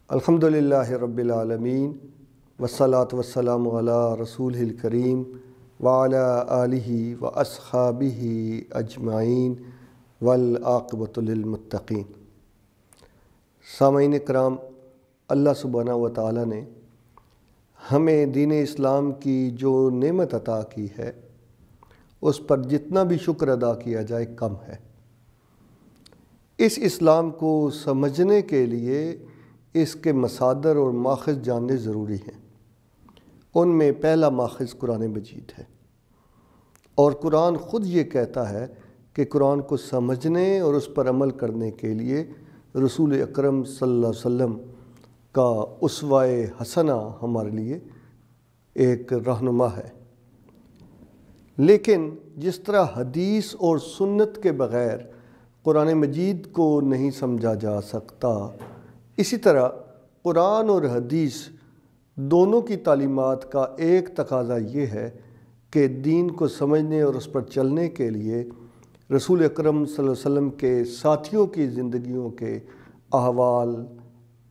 الحمدللہ رب العالمین والصلاة والسلام علی رسولہ الکریم وعلی آلہ واصحابہ اجمعین والعاقبۃ للمتقین۔ سامعین کرام، اللہ سبحانہ و تعالی نے ہمیں دین اسلام کی جو نعمت عطا کی ہے اس پر جتنا بھی شکر ادا کیا جائے کم ہے۔ اس اسلام کو سمجھنے کے لیے اس کے مصادر اور ماخذ جاننے ضروری ہیں۔ ان میں پہلا ماخذ قرآن مجید ہے، اور قرآن خود یہ کہتا ہے کہ قرآن کو سمجھنے اور اس پر عمل کرنے کے لیے رسول اکرم صلی اللہ علیہ وسلم کا اسوہ حسنہ ہمارے لیے ایک رہنما ہے۔ لیکن جس طرح حدیث اور سنت کے بغیر قرآن مجید کو نہیں سمجھا جا سکتا، اسی طرح قرآن اور حدیث دونوں کی تعلیمات کا ایک تقاضا یہ ہے کہ دین کو سمجھنے اور اس پر چلنے کے لیے رسول اکرم صلی اللہ علیہ وسلم کے ساتھیوں کی زندگیوں کے احوال،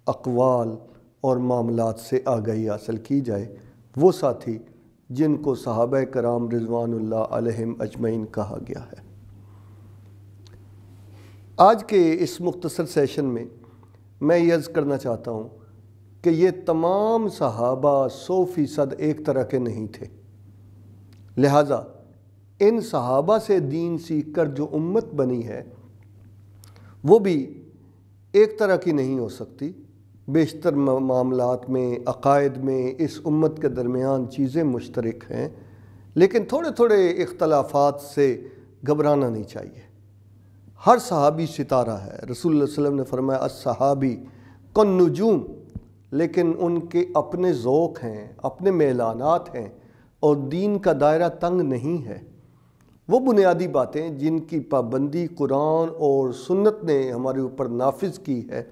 اقوال اور معاملات سے آگاہی حاصل کی جائے، وہ ساتھی جن کو صحابہ کرام رضوان اللہ علیہم اجمعین کہا گیا ہے۔ آج کے اس مختصر سیشن میں میں یہ عرض کرنا چاہتا ہوں کہ یہ تمام صحابہ 100% ایک طرح کے نہیں تھے، لہٰذا ان صحابہ سے دین سیکھ کر جو امت بنی ہے وہ بھی ایک طرح کی نہیں ہو سکتی۔ بیشتر معاملات میں، عقائد میں اس امت کے درمیان چیزیں مشترک ہیں، لیکن تھوڑے تھوڑے اختلافات سے گھبرانا نہیں چاہیے۔ ہر صحابی ستارہ ہے۔ رسول اللہ صلی اللہ علیہ وسلم نے فرمایا الصحابی کالنجوم، لیکن ان کے اپنے ذوق ہیں، اپنے میلانات ہیں، اور دین کا دائرہ تنگ نہیں ہے۔ وہ بنیادی باتیں جن کی پابندی قرآن اور سنت نے ہمارے اوپر نافذ کی ہے،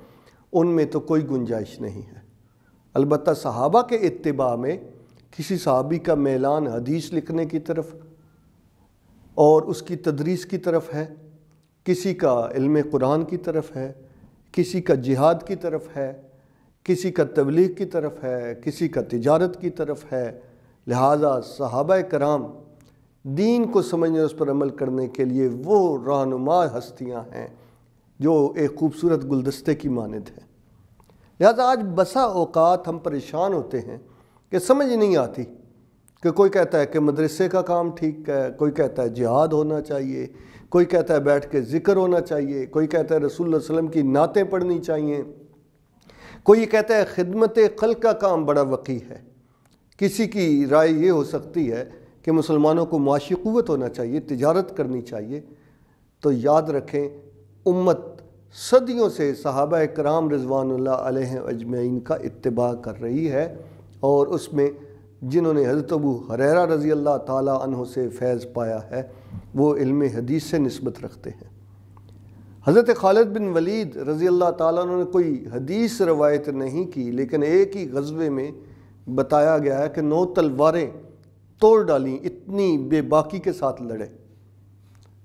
ان میں تو کوئی گنجائش نہیں ہے۔ البتہ صحابہ کے اتباع میں کسی صحابی کا میلان حدیث لکھنے کی طرف اور اس کی تدریس کی طرف ہے، کسی کا علم قرآن کی طرف ہے، کسی کا جہاد کی طرف ہے، کسی کا تبلیغ کی طرف ہے، کسی کا تجارت کی طرف ہے۔ لہٰذا صحابہ کرام دین کو سمجھنے اور اس پر عمل کرنے کے لیے وہ رہنما ہستیاں ہیں جو ایک خوبصورت گلدستے کی مانند ہیں۔ لہٰذا آج بسا اوقات ہم پریشان ہوتے ہیں کہ سمجھ نہیں آتی کہ کوئی کہتا ہے کہ مدرسے کا کام ٹھیک ہے، کوئی کہتا ہے جہاد ہونا چاہیے، کوئی کہتا ہے بیٹھ کے ذکر ہونا چاہیے، کوئی کہتا ہے رسول اللہ صلی اللہ علیہ وسلم کی نعتیں پڑھنی چاہیے، کوئی یہ کہتا ہے خدمت خلق کا کام بڑا وقی ہے۔ کسی کی رائے یہ ہو سکتی ہے کہ مسلمانوں کو معاشی قوت ہونا چاہیے، تجارت کرنی چاہیے۔ تو یاد رکھیں، امت صدیوں سے صحابہ کرام رضوان اللہ علیہ اجمعین کا اتباع کر رہی ہے، اور اس میں جنہوں نے حضرت ابو ہریرہ رضی اللہ تعالیٰ عنہ سے فیض پایا ہے وہ علم حدیث سے نسبت رکھتے ہیں۔ حضرت خالد بن ولید رضی اللہ تعالیٰ عنہ نے کوئی حدیث روایت نہیں کی، لیکن ایک ہی غزوے میں بتایا گیا ہے کہ 9 تلواریں توڑ ڈالیں، اتنی بے باکی کے ساتھ لڑے۔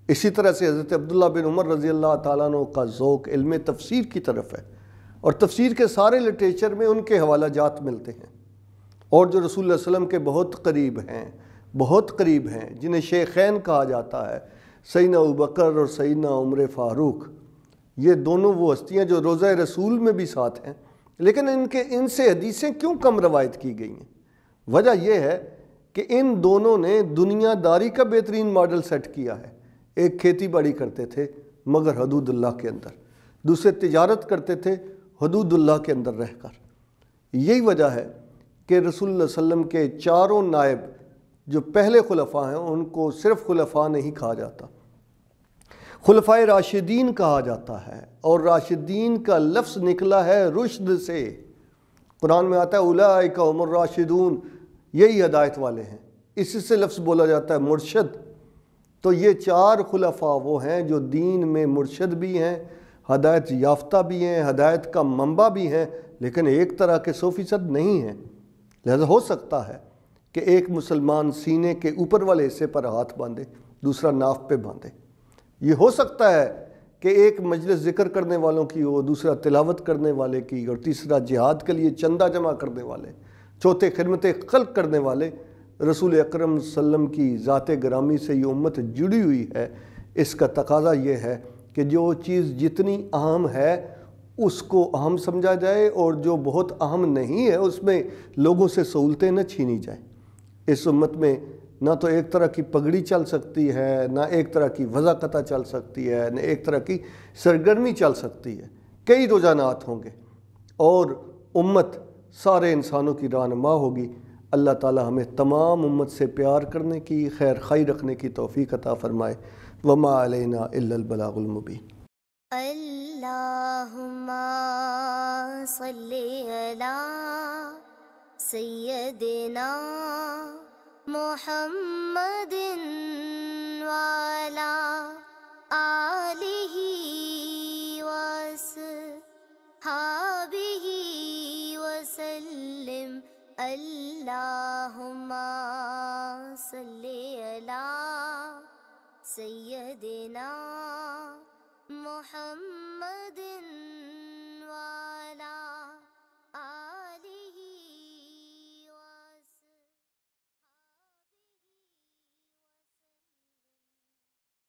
اسی طرح سے حضرت عبداللہ بن عمر رضی اللہ تعالیٰ عنہ کا ذوق علم تفسیر کی طرف ہے، اور تفسیر کے سارے لٹریچر میں ان کے حوالہ جات ملتے ہیں، اور جو رسول اللہ صلی اللہ علیہ وسلم کے بہت قریب ہیں جنہیں شیخین کہا جاتا ہے، سیدنا ابوبکر اور سیدنا عمر فاروق، یہ دونوں وہ ہستیاں جو روضہ رسول میں بھی ساتھ ہیں، لیکن ان سے حدیثیں کیوں کم روایت کی گئی ہیں؟ وجہ یہ ہے کہ ان دونوں نے دنیا داری کا بہترین ماڈل سیٹ کیا ہے۔ ایک کھیتی باڑی کرتے تھے مگر حدود اللہ کے اندر، دوسرے تجارت کرتے تھے حدود اللہ کے اندر رہ کر۔ یہی وجہ ہے کہ رسول اللہ صلی اللہ علیہ وسلم کے چاروں نائب جو پہلے خلفاء ہیں ان کو صرف خلفاء نہیں کہا جاتا، خلفائے راشدین کہا جاتا ہے، اور راشدین کا لفظ نکلا ہے رشد سے۔ قرآن میں آتا ہے اولئک هم الراشدون، یہی ہدایت والے ہیں، اسی سے لفظ بولا جاتا ہے مرشد۔ تو یہ 4 خلفاء وہ ہیں جو دین میں مرشد بھی ہیں، ہدایت یافتہ بھی ہیں، ہدایت کا منبع بھی ہیں، لیکن ایک طرح کے 100% نہیں ہیں۔ لہذا ہو سکتا ہے کہ ایک مسلمان سینے کے اوپر والے حصے پر ہاتھ باندھے، دوسرا ناف پہ باندھے۔ یہ ہو سکتا ہے کہ ایک مجلس ذکر کرنے والوں کی ہو، دوسرا تلاوت کرنے والے کی، اور تیسرا جہاد کے لیے چندہ جمع کرنے والے، چوتھے خدمت خلق کرنے والے۔ رسول اکرم صلی اللہ علیہ وسلم کی ذات گرامی سے یہ امت جڑی ہوئی ہے۔ اس کا تقاضا یہ ہے کہ جو چیز جتنی اہم ہے اس کو اہم سمجھا جائے، اور جو بہت اہم نہیں ہے اس میں لوگوں سے سہولتیں نہ چھینی جائیں۔ اس امت میں نہ تو ایک طرح کی پگڑی چل سکتی ہے، نہ ایک طرح کی وضاقتہ چل سکتی ہے، نہ ایک طرح کی سرگرمی چل سکتی ہے۔ کئی رجحانات ہوں گے اور امت سارے انسانوں کی رہنما ہوگی۔ اللہ تعالی ہمیں تمام امت سے پیار کرنے کی، خیر خواہی رکھنے کی توفیق عطا فرمائے۔ وما علینا الا البلاغ المبین۔ اللہم صلی علی سیدنا محمد وعلی آلہ وصحبہ وسلم۔ اللہم صلی علی سیدنا محمد